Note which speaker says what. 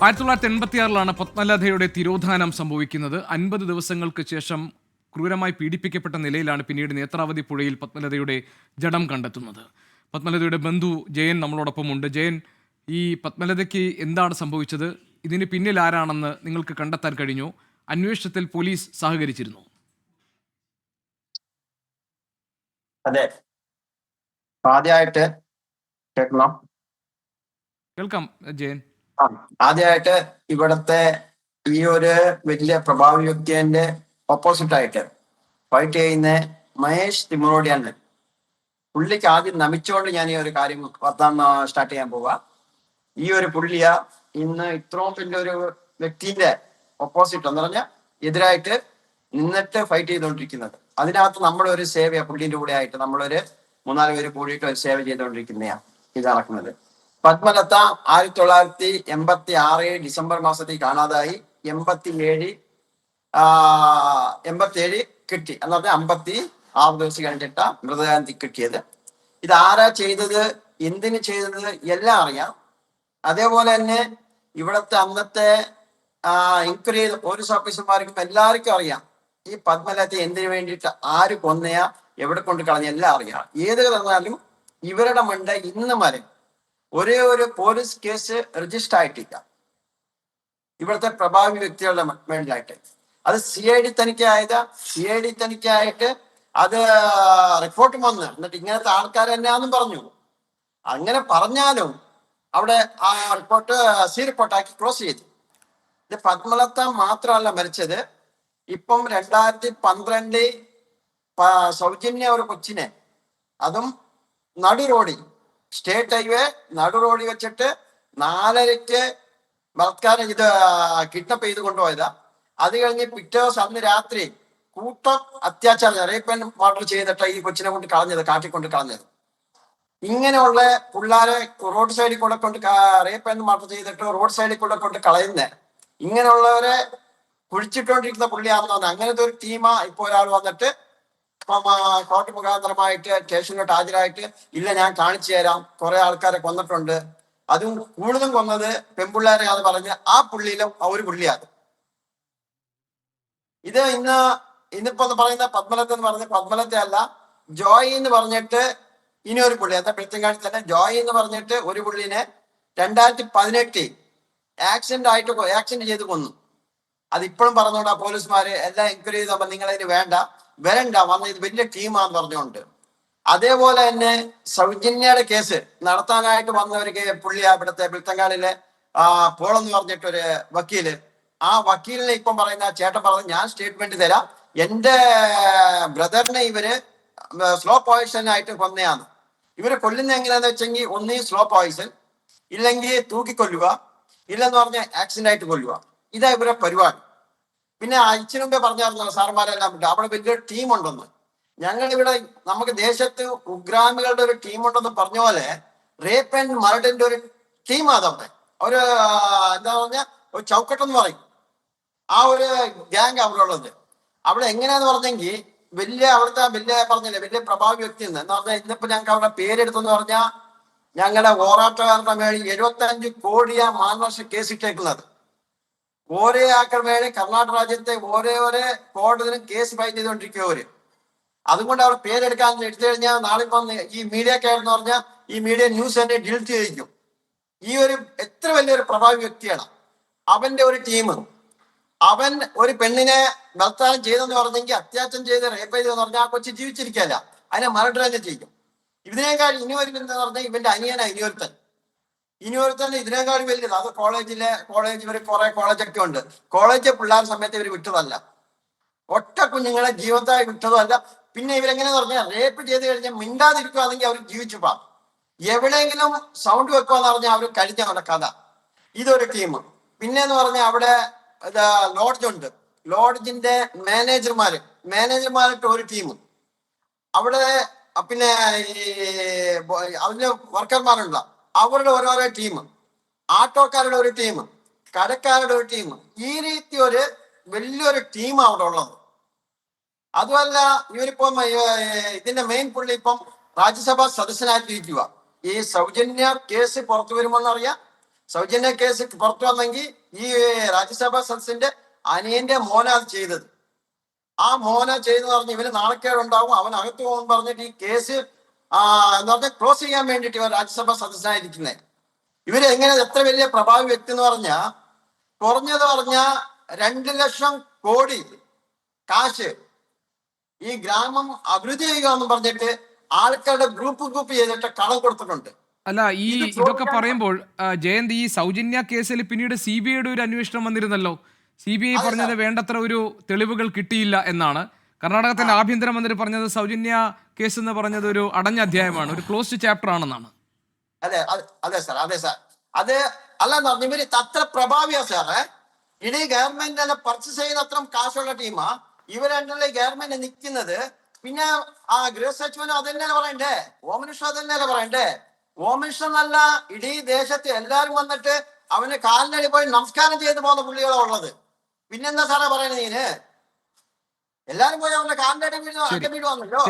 Speaker 1: 1986 പത്മലതയുടെ തിരോധാനം സംഭവിക്കുന്നത്. 50 ദിവസങ്ങൾക്ക് ശേഷം ക്രൂരമായി പീഡിപ്പിക്കപ്പെട്ട നിലയിലാണ് പിന്നീട് നേത്രാവതി പുഴയിൽ പത്മലതയുടെ ജഡം കണ്ടെത്തുന്നത്. പത്മലതയുടെ ബന്ധു ജയൻ നമ്മളോടൊപ്പമുണ്ട്. ജയൻ, ഈ പത്മലതയ്ക്ക് എന്താണ് സംഭവിച്ചത്? ഇതിന് പിന്നിൽ ആരാണെന്ന് നിങ്ങൾക്ക് കണ്ടെത്താൻ കഴിഞ്ഞു? അന്വേഷണത്തിൽ പോലീസ് സഹകരിച്ചിരുന്നു?
Speaker 2: അതെ, ആദ്യമായിട്ട്
Speaker 1: കേൾക്കാം ജയൻ.
Speaker 2: ആദ്യമായിട്ട് ഇവിടത്തെ ഈ ഒരു വലിയ പ്രഭാവി വ്യക്തിന്റെ ഓപ്പോസിറ്റ് ആയിട്ട് ഫൈറ്റ് ചെയ്യുന്ന മഹേഷ് തിമുറോടിയാണ്. പുള്ളിക്ക് ആദ്യം നമിച്ചുകൊണ്ട് ഞാൻ ഈ ഒരു കാര്യം സ്റ്റാർട്ട് ചെയ്യാൻ പോവാ. ഈ ഒരു പുള്ളിയ ഇന്ന് ഇത്രയും വലിയ ഒരു വ്യക്തിന്റെ ഓപ്പോസിറ്റ് എന്ന് പറഞ്ഞാൽ എതിരായിട്ട് നിന്നിട്ട് ഫൈറ്റ് ചെയ്തുകൊണ്ടിരിക്കുന്നത്. അതിനകത്ത് നമ്മളൊരു സേവ പുള്ളിന്റെ കൂടെ ആയിട്ട് നമ്മളൊരു 3-4 പേര് കൂടിയിട്ട് ഒരു സേവ ചെയ്തുകൊണ്ടിരിക്കുന്നതാണ് ഇത് നടക്കുന്നത്. പത്മലത 1986 ഡിസംബർ മാസത്തിൽ കാണാതായി. 87 കിട്ടി എന്ന് പറഞ്ഞാൽ 56 ദിവസം കഴിഞ്ഞിട്ടാ മൃതദേഹം കിട്ടിയത്. ഇത് ആരാ ചെയ്തത്, എന്തിന് ചെയ്തത് എല്ലാം അറിയാം. അതേപോലെ തന്നെ ഇവിടുത്തെ അന്നത്തെ എൻക്വയറി ചെയ്ത പോലീസ് ഓഫീസർമാർക്കും എല്ലാവർക്കും അറിയാം ഈ പത്മലത എന്തിനു വേണ്ടിയിട്ട് ആര് കൊന്നയാ എവിടെ കൊണ്ട് കളഞ്ഞ എല്ലാം അറിയാം. ഏത് തന്നാലും ഇവരുടെ മണ്ട ഇന്ന് വരെ ഒരേ ഒരു പോലീസ് കേസ് രജിസ്റ്റർ ആയിട്ടില്ല ഇവിടുത്തെ പ്രഭാവി വ്യക്തികളുടെ മേളിലായിട്ട്. അത് CID തനിക്കായിട്ട് അത് റിപ്പോർട്ട് വന്ന് എന്നിട്ട് ഇങ്ങനത്തെ ആൾക്കാർ തന്നെയാണെന്നും പറഞ്ഞു. അങ്ങനെ പറഞ്ഞാലും അവിടെ ആ റിപ്പോർട്ട് റിപ്പോർട്ടാക്കി ക്ലോസ് ചെയ്തു. ഇത് പത്മലത മാത്രമല്ല മരിച്ചത്. ഇപ്പം 2012 സൗജന്യ ഒരു കൊച്ചിനെ, അതും നടു റോഡിൽ, സ്റ്റേറ്റ് ഹൈവേ നടു റോഡിൽ വെച്ചിട്ട് 4:30 ബലാത്കാരം കിഡ്നപ്പ് ചെയ്ത് കൊണ്ടുപോയതാ. അത് കഴിഞ്ഞ് പിറ്റേ ദിവസം അന്ന് രാത്രി കൂട്ടം അത്യാചാരം റേപ്പ് ആൻഡ് മർഡർ ചെയ്തിട്ട് ഈ കൊച്ചിനെ കൊണ്ട് കളഞ്ഞത്, കാട്ടിക്കൊണ്ട് കളഞ്ഞത്. ഇങ്ങനെയുള്ള പിള്ളേരെ റോഡ് സൈഡിൽ കൂടെ കൊണ്ട് റേപ്പ് ആൻഡ് മർഡർ ചെയ്തിട്ട് റോഡ് സൈഡിൽ കൂടെ കൊണ്ട് കളയുന്ന ഇങ്ങനെയുള്ളവരെ കുഴിച്ചിട്ടോണ്ടിരിക്കുന്ന പുള്ളിയാണെന്ന് പറഞ്ഞാൽ അങ്ങനത്തെ ഒരു ടീമാ ഇപ്പൊ ഒരാൾ വന്നിട്ട് കോർട്ട് മുഖാന്തരമായിട്ട് സ്റ്റേഷനിലോട്ട് ഹാജരായിട്ട് ഇല്ല ഞാൻ കാണിച്ചു തരാം, കുറെ ആൾക്കാരെ കൊന്നിട്ടുണ്ട്, അതും കൂടുതലും കൊന്നത് പെൺപിള്ളേരെ അത് പറഞ്ഞ് ആ പുള്ളിയിലും ഒരു പുള്ളിയാണ് ഇത്. ഇന്നിപ്പോ പറയുന്ന പത്മലത എന്ന് പറഞ്ഞ പത്മലത അല്ല, ജോയി എന്ന് പറഞ്ഞിട്ട് ഇനി ഒരു പുള്ളി എന്താ പെരുത്തങ്കാടി തന്നെ ജോയി എന്ന് പറഞ്ഞിട്ട് ഒരു പുള്ളിനെ 2018 ആക്സിഡന്റ് ചെയ്ത് കൊന്നു. അതിപ്പോഴും പറഞ്ഞോണ്ടാ പോലീസുമാര് എല്ലാം എൻക്വയറി ചെയ്തപ്പോ നിങ്ങളതിന് വരണ്ട വന്ന ഇത് വലിയ ടീമാന്ന് പറഞ്ഞുകൊണ്ട്. അതേപോലെ തന്നെ സൗജന്യയുടെ കേസ് നടത്താനായിട്ട് വന്നവർക്ക് പുള്ളി ഇവിടുത്തെ ബിൽത്തങ്കാളിലെ പോളെന്ന് പറഞ്ഞിട്ടൊരു വക്കീല്, ആ വക്കീലിനെ ഇപ്പം പറയുന്ന ചേട്ടൻ പറഞ്ഞു ഞാൻ സ്റ്റേറ്റ്മെന്റ് തരാം, എന്റെ ബ്രദറിനെ ഇവര് സ്ലോ പോയിസൺ ആയിട്ട് കൊന്നയാണ്. ഇവര് കൊല്ലുന്ന എങ്ങനെയാന്ന് വെച്ചെങ്കിൽ ഒന്നീ സ്ലോ പോയിസൺ, ഇല്ലെങ്കിൽ തൂക്കിക്കൊല്ലുക, ഇല്ലെന്ന് പറഞ്ഞ ആക്സിഡന്റ് ആയിട്ട് കൊല്ലുക. ഇതാ ഇവരെ പരിപാടി. പിന്നെ അയച്ചിന് മുമ്പേ പറഞ്ഞായിരുന്നു സാർമാരെല്ലാം വിട്ടു അവിടെ വലിയൊരു ടീമുണ്ടെന്ന്. ഞങ്ങളിവിടെ നമുക്ക് ദേശത്ത് ഉഗ്രാമികളുടെ ഒരു ടീമുണ്ടെന്ന് പറഞ്ഞ പോലെ റേപ്പ് ആൻഡ് മർഡറിന്റെ ഒരു ടീമാണ് അവിടെ. ഒരു എന്താ പറഞ്ഞാൽ ഒരു ചൗക്കട്ടെന്ന് പറയും, ആ ഒരു ഗ്യാങ് അവിടെ ഉള്ളത്. അവിടെ എങ്ങനെയാന്ന് പറഞ്ഞെങ്കിൽ അവിടുത്തെ പറഞ്ഞില്ലേ വലിയ പ്രഭാവി വ്യക്തി എന്ന് പറഞ്ഞാൽ ഇന്നിപ്പോ ഞങ്ങൾക്ക് അവിടെ പേരെടുത്തെന്ന് പറഞ്ഞാൽ ഞങ്ങളുടെ പോരാട്ടക്കാരുടെ മേളിൽ 75 കോടിയാ മാനനഷ്ട കേസ് ഇട്ടേക്കുന്നത്. ഓരോ ആക്കൾ വേണേ കർണാടക രാജ്യത്തെ ഓരോ കോടതിനും കേസ് ഫയൽ ചെയ്തുകൊണ്ടിരിക്കുകവര്. അതുകൊണ്ട് അവർ പേരെടുക്കാൻ എടുത്തു കഴിഞ്ഞാൽ നാളെ ഇപ്പം ഈ മീഡിയക്കാരെന്ന് പറഞ്ഞാൽ ഈ മീഡിയ ന്യൂസ് തന്നെ ഡിലീറ്റ് ചെയ്യിക്കും. ഈ ഒരു എത്ര വലിയൊരു പ്രഭാവി വ്യക്തിയാണ് അവന്റെ ഒരു ടീം. അവൻ ഒരു പെണ്ണിനെ ബലാത്കാരം ചെയ്തെന്ന് പറഞ്ഞെങ്കിൽ അത്യാവശ്യം ചെയ്ത് റേപ്പ് ചെയ്തെന്ന് പറഞ്ഞാൽ ആ കൊച്ചു ജീവിച്ചിരിക്കല്ല, അതിനെ മർഡർ തന്നെ ചെയ്യും. ഇതിനേക്കാൾ ഇനി ഒരു എന്താ പറഞ്ഞാൽ ഇവന്റെ അനിയനാ ഇനിയൊരുത്തന്നെ ഇതിനേക്കാൾ വലിയത്. അത് കോളേജ് ഇവര് കുറെ കോളേജൊക്കെ ഉണ്ട്. കോളേജ് പിള്ളേർ സമയത്ത് ഇവർ വിട്ടതല്ല, ഒറ്റ കുഞ്ഞുങ്ങളെ ജീവിതത്തായി വിട്ടതല്ല. പിന്നെ ഇവരെങ്ങനെ പറഞ്ഞാൽ റേപ്പ് ചെയ്ത് കഴിഞ്ഞാൽ മിണ്ടാതിരിക്കുവാണെങ്കിൽ അവർ ജീവിച്ചു പോവാം, എവിടെയെങ്കിലും സൗണ്ട് വെക്കുവാന്ന് പറഞ്ഞാൽ അവർ കഴിഞ്ഞ കഥ. ഇതൊരു ടീം. പിന്നെന്ന് പറഞ്ഞാൽ അവിടെ ലോഡ്ജ് ഉണ്ട്, ലോഡ്ജിന്റെ മാനേജർമാരായിട്ട് ഒരു ടീം അവിടെ. പിന്നെ അതിന് വർക്കർമാരുള്ള അവരുടെ ഓരോരോ ടീം, ആട്ടോക്കാരുടെ ഒരു ടീം, കടക്കാരുടെ ഒരു ടീം, ഈ രീതി ഒരു വലിയൊരു ടീം അവിടെ ഉള്ളത്. അതുമല്ല ഇവരിപ്പം ഇതിന്റെ മെയിൻ പുള്ളി ഇപ്പം രാജ്യസഭാ സദസ്യനായിട്ടിരിക്കുക. ഈ സൗജന്യ കേസ് പുറത്തു വരുമെന്നറിയാം, സൗജന്യ കേസ് പുറത്തു വന്നെങ്കിൽ ഈ രാജ്യസഭാ സദസ്സിന്റെ അനിയന്റെ മോന അത് ചെയ്തത്. ആ മോന ചെയ്തെന്ന് പറഞ്ഞ് ഇവന് നാണക്കേടുണ്ടാവും, അവൻ അകത്ത് പോകും പറഞ്ഞിട്ട് ഈ കേസ് എന്താ പറഞ്ഞാൽ ക്ലോസ് ചെയ്യാൻ വേണ്ടിയിട്ട് ഇവർ രാജ്യസഭാ സദസ്യനായിരിക്കുന്നത്. ഇവര് എങ്ങനെ എത്ര വലിയ പ്രഭാവി വ്യക്തി എന്ന് പറഞ്ഞാ കുറഞ്ഞത് പറഞ്ഞ 2 ലക്ഷം കോടി കാശ് ഈ ഗ്രാമം അഭിവൃദ്ധി ചെയ്യുക എന്ന് പറഞ്ഞിട്ട് ആൾക്കാരുടെ ഗ്രൂപ്പ് ചെയ്തിട്ട് കടം കൊടുത്തിട്ടുണ്ട്.
Speaker 1: അല്ല, ഇതൊക്കെ പറയുമ്പോൾ ജയന്ത്, ഈ സൗജന്യ കേസിൽ പിന്നീട് CBIയുടെ ഒരു അന്വേഷണം വന്നിരുന്നല്ലോ. CBI പറഞ്ഞത് വേണ്ടത്ര ഒരു തെളിവുകൾ കിട്ടിയില്ല എന്നാണ്. കർണാടകത്തിന്റെ ആഭ്യന്തരമന്ത്രി പറഞ്ഞത് സൗജന്യ കേസ് എന്ന് പറഞ്ഞത് ഒരു അടഞ്ഞ അധ്യായമാണ്, ഒരു ക്ലോസ്ഡ് ചാപ്റ്റർ ആണെന്നാണ്.
Speaker 2: അതെ സാർ അത് അല്ല, ഇവര് അത്ര പ്രഭാവിയാ സാറേ. ഇനി ഗവൺമെന്റ് പർച്ചേസ് ചെയ്യുന്ന അത്ര കാശുള്ള ടീമാ ഇവരല്ലേ ഗവൺമെന്റ് നിൽക്കുന്നത്. പിന്നെ ഗൃഹ സച്ചിവനും അതന്നെ പറയണ്ടേ, ഹോം മിനിസ്റ്റർ അതന്നെയല്ലേ പറയണ്ടേ. ഹോം മിനിസ്റ്റർ എന്നല്ല, ഇടീ ദേശത്ത് എല്ലാരും വന്നിട്ട് അവന് കാലിനടി പോയി നമസ്കാരം ചെയ്ത് പോകുന്ന പുള്ളികളാ ഉള്ളത്. പിന്നെന്താ സാറേ പറയണേ നീന്? എല്ലാരും പോയി അവന്റെ കാലിന്റെ അടി വീട് വന്നല്ലോ.